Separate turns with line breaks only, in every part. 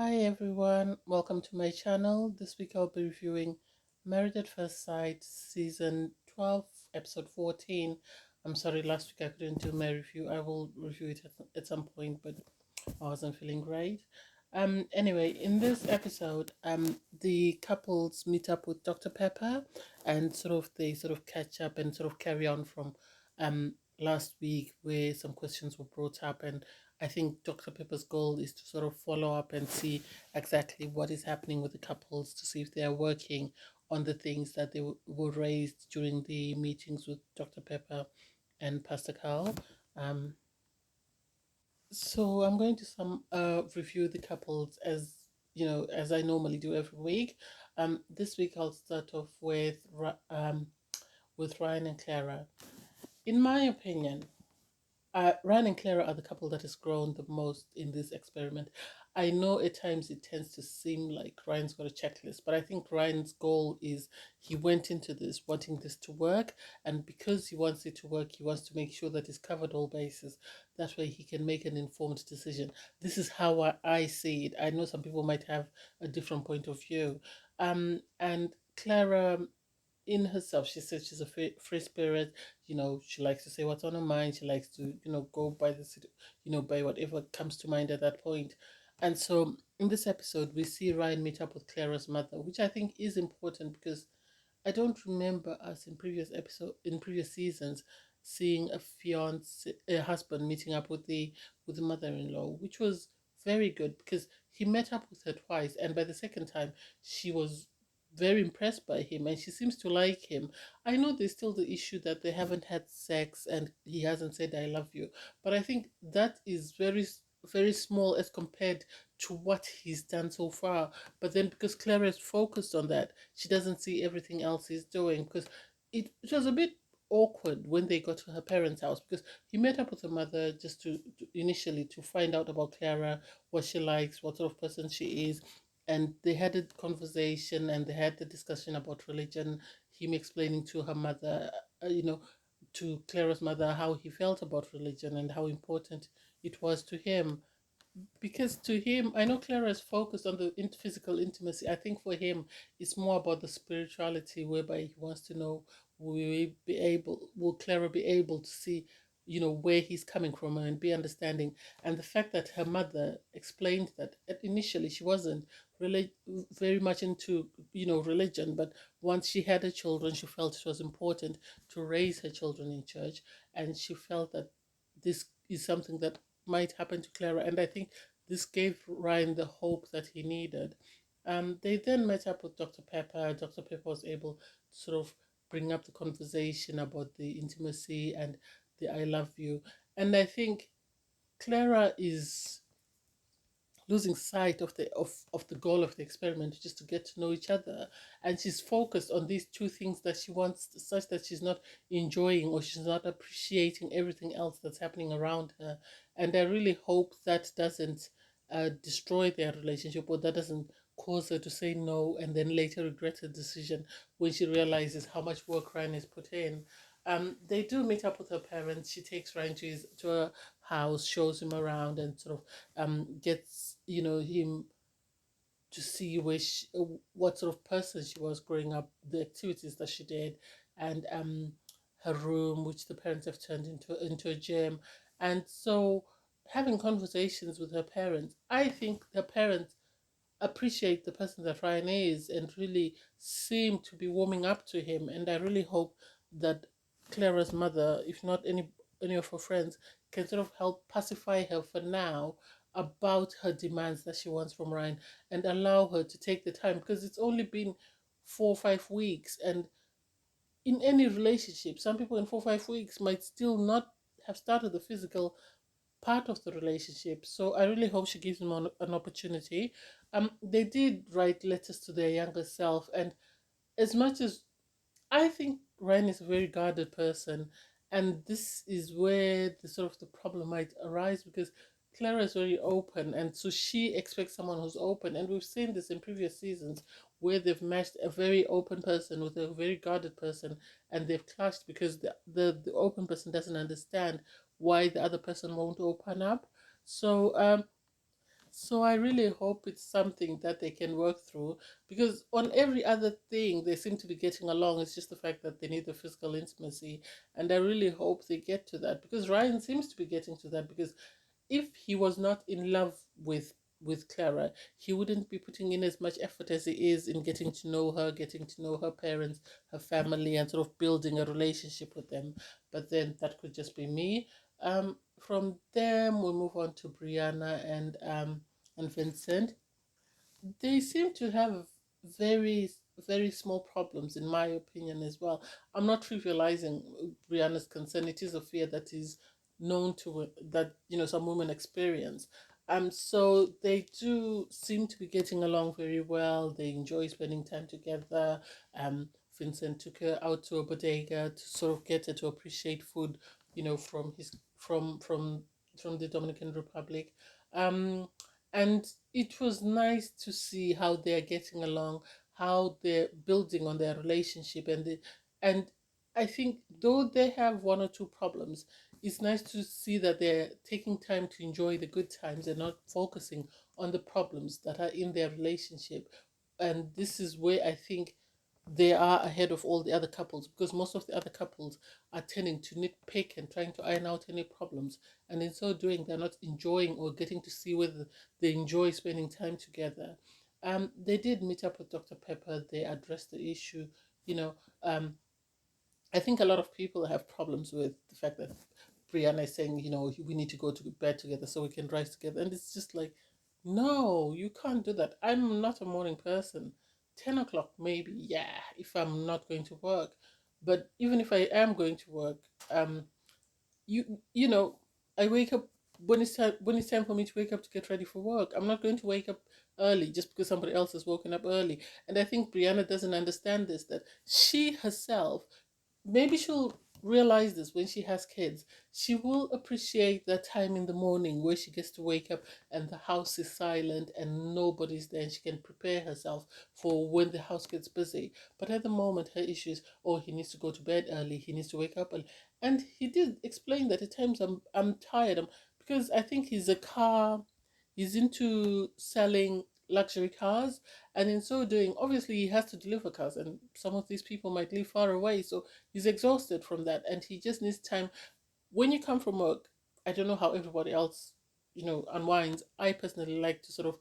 Hi everyone, welcome to my channel. This week I'll be reviewing Married at First Sight season 12 episode 14. I'm sorry, last week I couldn't do my review. I will review it at some point, but I wasn't feeling great. Anyway, in this episode, the couples meet up with Dr. Pepper and they sort of catch up and sort of carry on from last week where some questions were brought up, and I think Dr. Pepper's goal is to sort of follow up and see exactly what is happening with the couples to see if they are working on the things that they were raised during the meetings with Dr. Pepper and Pastor Carl. Um, so I'm going to review the couples as as I normally do every week. This week I'll start off with Ryan and Clara. In my opinion, Ryan and Clara are the couple that has grown the most in this experiment. I know at times it tends to seem like Ryan's got a checklist, but I think Ryan's goal is he went into this wanting this to work, and because he wants it to work, he wants to make sure that he's covered all bases. That way he can make an informed decision. This is how I see it. I know some people might have a different point of view. And Clara in herself, she says she's a free spirit. She likes to say what's on her mind. She likes to go by by whatever comes to mind at that point. And so in this episode we see Ryan meet up with Clara's mother, which I think is important because I don't remember us in previous seasons seeing a husband meeting up with the mother-in-law, which was very good because he met up with her twice, and by the second time she was very impressed by him and she seems to like him. I know there's still the issue that they haven't had sex and he hasn't said I love you, but I think that is very small as compared to what he's done so far. But then because Clara is focused on that, she doesn't see everything else he's doing, because it was a bit awkward when they got to her parents' house, because he met up with her mother just to initially to find out about Clara, what she likes, what sort of person she is, and they had a conversation and they had the discussion about religion, him explaining to her mother, to Clara's mother, how he felt about religion and how important it was to him. Because to him, I know Clara is focused on the physical intimacy. I think for him, it's more about the spirituality, whereby he wants to know, will Clara be able to see, where he's coming from and be understanding. And the fact that her mother explained that initially she wasn't really very much into, religion, but once she had her children, she felt it was important to raise her children in church, and she felt that this is something that might happen to Clara. And I think this gave Ryan the hope that he needed. They then met up with Dr. Pepper. Dr. Pepper was able to sort of bring up the conversation about the intimacy and the I love you. And I think Clara is losing sight of the goal of the experiment, just to get to know each other, and she's focused on these two things that she wants, such that she's not enjoying or she's not appreciating everything else that's happening around her. And I really hope that doesn't destroy their relationship, or that doesn't cause her to say no and then later regret her decision when she realizes how much work Ryan has put in. They do meet up with her parents. She takes Ryan to her house, shows him around, and sort of gets him to see what sort of person she was growing up, the activities that she did, and her room, which the parents have turned into a gym. And so having conversations with her parents, I think her parents appreciate the person that Ryan is and really seem to be warming up to him. And I really hope that Clara's mother, if not any of her friends, can sort of help pacify her for now about her demands that she wants from Ryan, and allow her to take the time, because it's only been 4 or 5 weeks. And in any relationship, some people in 4 or 5 weeks might still not have started the physical part of the relationship. So I really hope she gives them an opportunity. They did write letters to their younger self, and as much as I think Ryan is a very guarded person, and this is where the sort of the problem might arise, because Clara is very open, and so she expects someone who's open, and we've seen this in previous seasons where they've matched a very open person with a very guarded person, and they've clashed because the open person doesn't understand why the other person won't open up. So So I really hope it's something that they can work through, because on every other thing they seem to be getting along. It's just the fact that they need the physical intimacy, and I really hope they get to that, because Ryan seems to be getting to that. Because if he was not in love with Clara, he wouldn't be putting in as much effort as he is in getting to know her, getting to know her parents, her family, and sort of building a relationship with them. But then that could just be me. From them, we move on to Brianna and Vincent. They seem to have very very small problems, in my opinion, as well. I'm not trivializing Brianna's concern. It is a fear that is known to, that some women experience. So they do seem to be getting along very well. They enjoy spending time together. Vincent took her out to a bodega to sort of get her to appreciate food, from his from the Dominican Republic. um and it was nice to see how they're getting along, how they're building on their relationship, and I think, though they have one or two problems, it's nice to see that they're taking time to enjoy the good times and not focusing on the problems that are in their relationship. And this is where I think they are ahead of all the other couples, because most of the other couples are tending to nitpick and trying to iron out any problems, and in so doing they're not enjoying or getting to see whether they enjoy spending time together. They did meet up with Dr. Pepper. They addressed the issue. You know, um, I think a lot of people have problems with the fact that Brianna is saying, we need to go to bed together so we can rise together. And it's just like, no, you can't do that. I'm not a morning person. 10 o'clock, maybe, yeah, if I'm not going to work. But even if I am going to work, um, you know, I wake up when it's time for me to wake up to get ready for work. I'm not going to wake up early just because somebody else has woken up early. And I think Brianna doesn't understand this, that she herself, maybe she'll realize this when she has kids. She will appreciate that time in the morning where she gets to wake up and the house is silent and nobody's there, and she can prepare herself for when the house gets busy. But at the moment, her issue is, oh, he needs to go to bed early, he needs to wake up early. And he did explain that at times I'm tired. Because I think he's into selling luxury cars, and in so doing, obviously he has to deliver cars, and some of these people might live far away, so he's exhausted from that, and he just needs time. When you come from work, I don't know how everybody else, unwinds. I personally like to sort of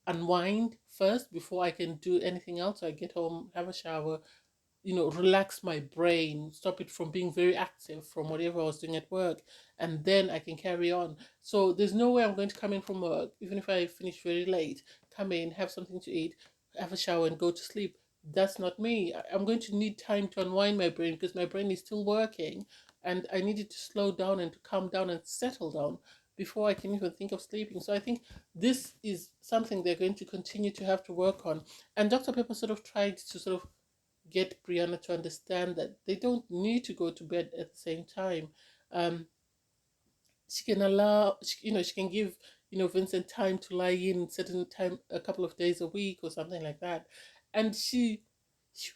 unwind first before I can do anything else. So I get home, have a shower, relax my brain, stop it from being very active from whatever I was doing at work, and then I can carry on. So there's no way I'm going to come in from work, even if I finish very late, come in, have something to eat, have a shower, and go to sleep. That's not me. I'm going to need time to unwind my brain, because my brain is still working, and I needed to slow down and to calm down and settle down before I can even think of sleeping. So I think this is something they're going to continue to have to work on. And Dr. Pepper sort of tried to sort of get Brianna to understand that they don't need to go to bed at the same time. Um, she can allow, she can give, Vincent time to lie in certain time, a couple of days a week or something like that. And she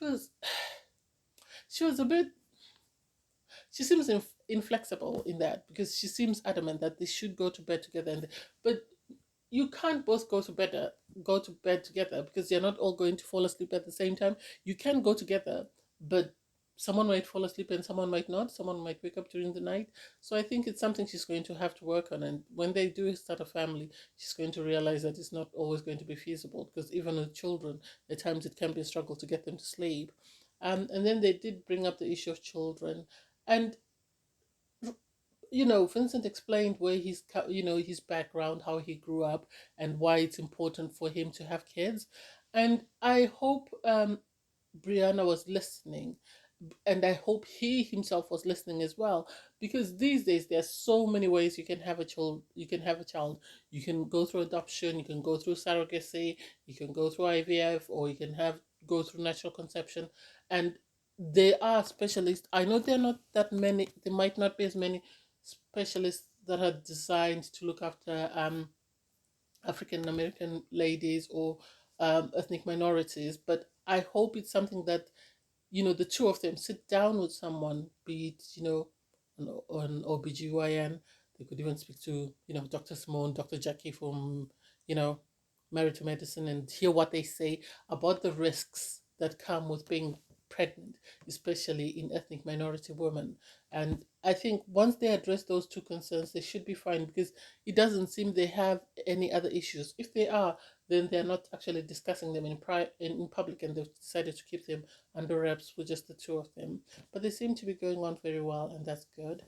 was, she was a bit, she seems inflexible in that, because she seems adamant that they should go to bed together. But you can't both go to bed together, because you're not all going to fall asleep at the same time. You can go together, but someone might fall asleep and someone might not. Someone might wake up during the night. So I think it's something she's going to have to work on. And when they do start a family, she's going to realize that it's not always going to be feasible, because even with children, at times it can be a struggle to get them to sleep. And then they did bring up the issue of children. And Vincent explained where his background, how he grew up, and why it's important for him to have kids. And I hope Brianna was listening, and I hope he himself was listening as well, because these days there's so many ways you can have a child. You can have a child. You can go through adoption. You can go through surrogacy. You can go through IVF, or you can go through natural conception, and there are specialists. I know there are not that many. There might not be as many specialists that are designed to look after African American ladies or ethnic minorities, but I hope it's something that the two of them sit down with someone, be it, an OBGYN. They could even speak to, Dr. Simone, Dr. Jackie from, you know, Married to Medicine and hear what they say about the risks that come with being pregnant, especially in ethnic minority women. And I think once they address those two concerns, they should be fine because it doesn't seem they have any other issues. If they are, then they're not actually discussing them in public, and they've decided to keep them under wraps with just the two of them. But they seem to be going on very well, and that's good.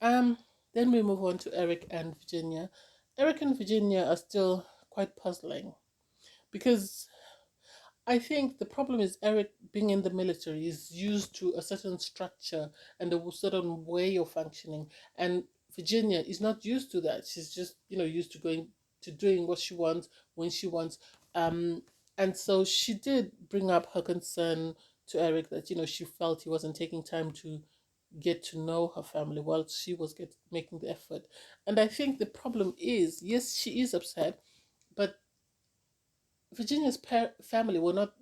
Um, then we move on to Eric and Virginia. Eric and Virginia are still quite puzzling because I think the problem is Eric being in the military is used to a certain structure and a certain way of functioning, and Virginia is not used to that. She's just used to going to doing what she wants when she wants. Um, and so she did bring up her concern to Eric that she felt he wasn't taking time to get to know her family while she was making the effort. And I think the problem is, yes, she is upset, but Virginia's family were not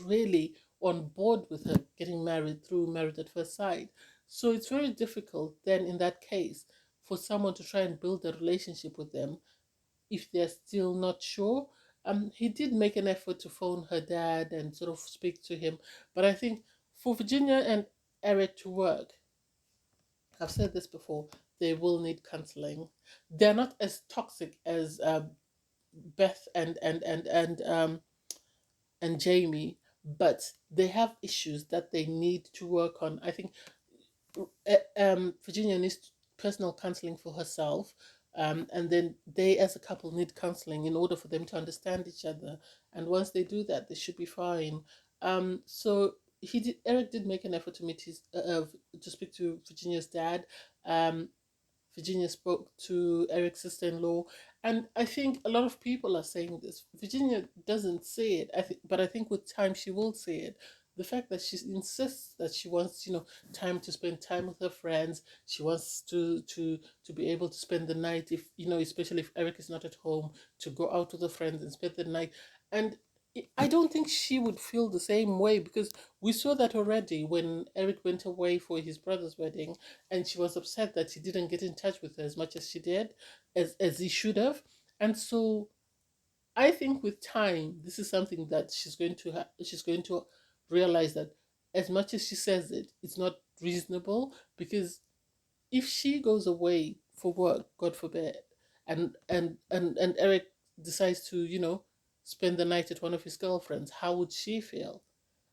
really on board with her getting married through Married at First Sight. So it's very difficult then in that case for someone to try and build a relationship with them if they're still not sure. He did make an effort to phone her dad and sort of speak to him, but I think for Virginia and Eric to work, I've said this before, they will need counseling. They're not as toxic as Beth and Jamie, but they have issues that they need to work on. I think Virginia needs personal counseling for herself, and then they, as a couple, need counseling in order for them to understand each other. And once they do that, they should be fine. So Eric did make an effort to meet to speak to Virginia's dad. Um, Virginia spoke to Eric's sister-in-law, and I think a lot of people are saying this. Virginia doesn't say it, but I think with time she will say it. The fact that she insists that she wants, time to spend time with her friends. She wants to be able to spend the night, if especially if Eric is not at home, to go out with her friends and spend the night. And I don't think she would feel the same way because we saw that already when Eric went away for his brother's wedding, and she was upset that he didn't get in touch with her as much as she did, as he should have. And so I think with time, this is something that she's going to realize that as much as she says it, it's not reasonable because if she goes away for work, God forbid, and Eric decides to spend the night at one of his girlfriends, how would she feel?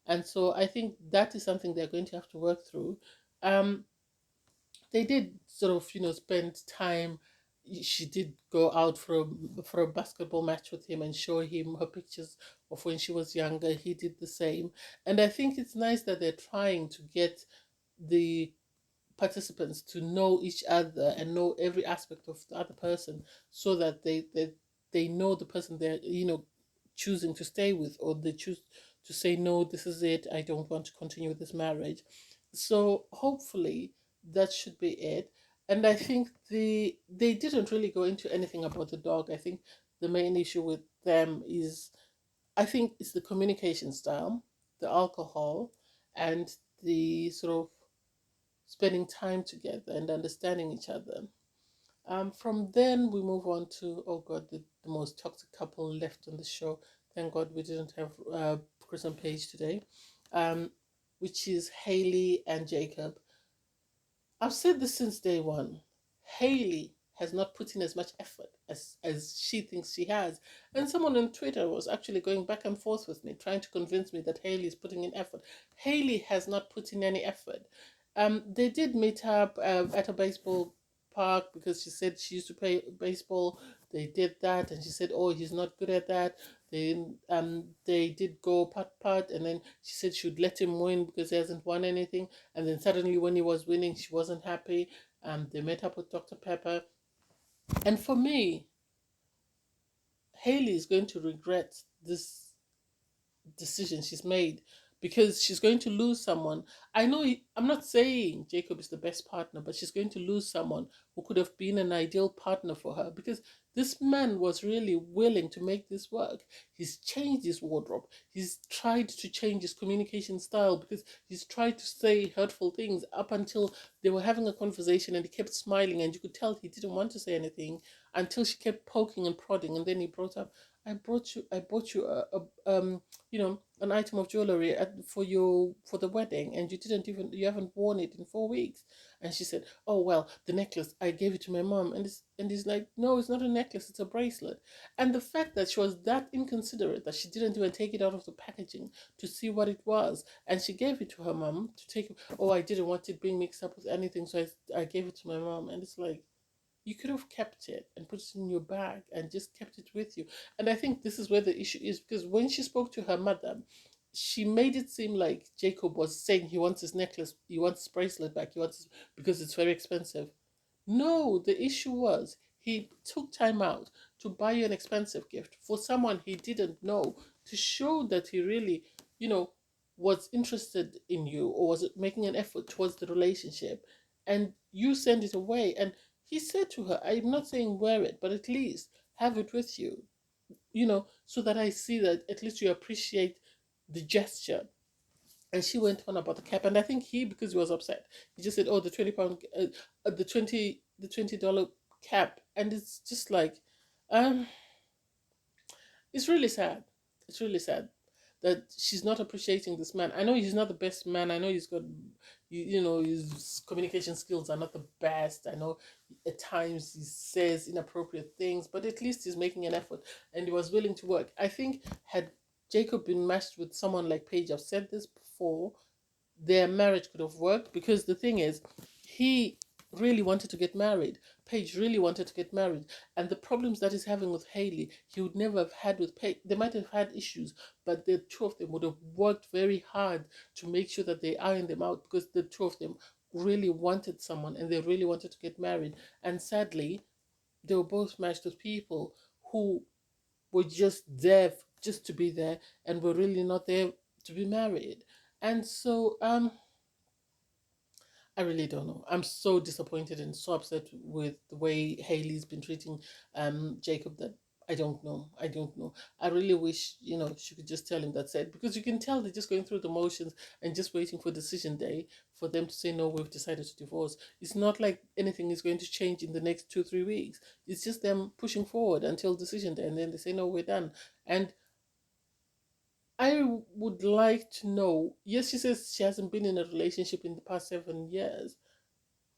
And so I think that is something they're going to have to work through. Um, they did sort of spend time. She did go out for a basketball match with him and show him her pictures of when she was younger. He did the same, and I think it's nice that they're trying to get the participants to know each other and know every aspect of the other person so that they know the person they're choosing to stay with, or they choose to say no, this is it, I don't want to continue with this marriage. So hopefully that should be it. And I think they didn't really go into anything about the dog. I think the main issue with them is, I think it's the communication style, the alcohol, and the sort of spending time together and understanding each other. From then we move on to, oh God, the most toxic couple left on the show. Thank God we didn't have Chris and Paige today, um, which is Haley and Jacob. I've said this since day one. Haley has not put in as much effort as she thinks she has. And someone on Twitter was actually going back and forth with me, trying to convince me that Haley is putting in effort. Haley has not put in any effort. They did meet up at a baseball park because she said she used to play baseball. They did that, and she said, "Oh, he's not good at that." They did go putt, and then she said she would let him win because he hasn't won anything. And then suddenly, when he was winning, she wasn't happy. They met up with Dr. Pepper, and for me, Haley is going to regret this decision she's made because she's going to lose someone. I'm not saying Jacob is the best partner, but she's going to lose someone who could have been an ideal partner for her because this man was really willing to make this work. He's changed his wardrobe. He's tried to change his communication style because he's tried to say hurtful things up until they were having a conversation and he kept smiling and you could tell he didn't want to say anything until she kept poking and prodding, and then he brought up, I bought you an item of jewelry for the wedding, and you haven't worn it in 4 weeks. And she said, oh well, the necklace, I gave it to my mom. And he's like, no, it's not a necklace, it's a bracelet. And the fact that she was that inconsiderate that she didn't even take it out of the packaging to see what it was, and she gave it to her mom to take. Oh, I didn't want it being mixed up with anything, so I gave it to my mom. And it's like, you could have kept it and put it in your bag and just kept it with you. And I think this is where the issue is, because when she spoke to her mother, she made it seem like Jacob was saying he wants his necklace, he wants his bracelet back, because it's very expensive. No, the issue was he took time out to buy you an expensive gift for someone he didn't know, to show that he really, you know, was interested in you, or was making an effort towards the relationship. And you send it away. And he said to her, I'm not saying wear it, but at least have it with you, so that I see that at least you appreciate the gesture. And she went on about the cap, and I think because he was upset, he just said, "Oh, the £20, the $20 cap," and it's just like, um, it's really sad. It's really sad that she's not appreciating this man. I know he's not the best man. I know he's got, his communication skills are not the best. I know at times he says inappropriate things, but at least he's making an effort, and he was willing to work. I think had Jacob been matched with someone like Paige, I've said this before, their marriage could have worked, because the thing is, he really wanted to get married. Paige really wanted to get married. And the problems that he's having with Haley, he would never have had with Paige. They might have had issues, but the two of them would have worked very hard to make sure that they iron them out, because the two of them really wanted someone and they really wanted to get married. And sadly, they were both matched with people who were just there just to be there, and were really not there to be married. And so I really don't know. I'm so disappointed and so upset with the way Haley's been treating Jacob, that I don't know. I don't know. I really wish, she could just tell him that's it, because you can tell they're just going through the motions and just waiting for decision day for them to say, no, we've decided to divorce. It's not like anything is going to change in the next 2-3 weeks. It's just them pushing forward until decision day, and then they say, no, we're done. And I would like to know. Yes, she says she hasn't been in a relationship in the past 7 years,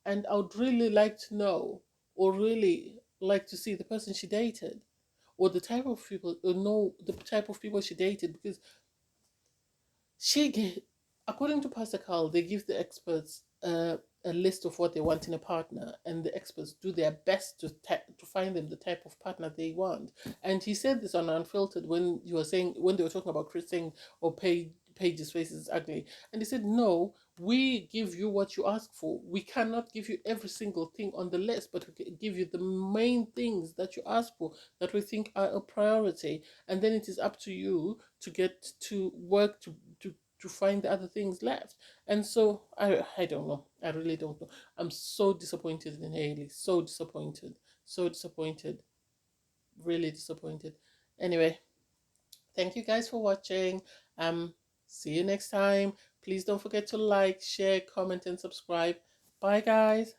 and I would really like to know, or really like to see the person she dated, or the type of people, or know the type of people she dated, because she, according to Pastor Carl, they give the experts a list of what they want in a partner, and the experts do their best to find them the type of partner they want. And he said this on Unfiltered, when they were talking about Chris saying, or Paige's face is ugly, and he said, no, we give you what you ask for. We cannot give you every single thing on the list, but we can give you the main things that you ask for, that we think are a priority, and then it is up to you to get to work to find the other things left. And so I don't know. I really don't know. I'm so disappointed in Haley. So disappointed. So disappointed. Really disappointed. Anyway, thank you guys for watching. See you next time. Please don't forget to like, share, comment, and subscribe. Bye guys.